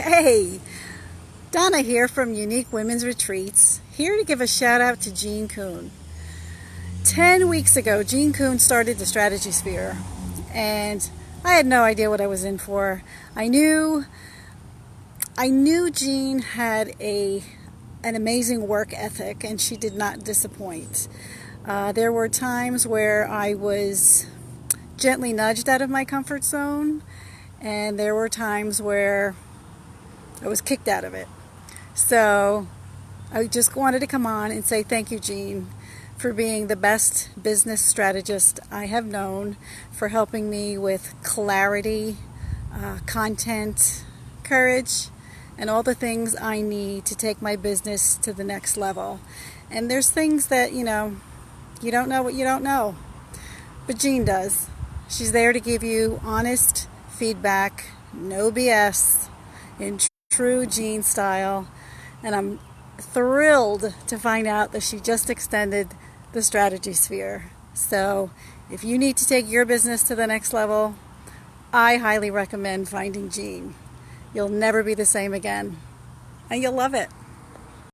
Hey, Donna here from Unique Women's Retreats, here to give a shout out to Kuhn. 10 weeks ago, Kuhn started the Strategy Sphere, and I had no idea what I was in for. I knew Jean had an amazing work ethic, and she did not disappoint. There were times where I was gently nudged out of my comfort zone, and there were times where I was kicked out of it. So I just wanted to come on and say thank you, Jean, for being the best business strategist I have known, for helping me with clarity, content, courage, and all the things I need to take my business to the next level. And there's things that, you don't know what you don't know, but Jean does. She's there to give you honest feedback, no BS, in true Jean style, and I'm thrilled to find out that she just extended the Strategy Sphere. So if you need to take your business to the next level, I highly recommend finding Jean. You'll never be the same again, and you'll love it.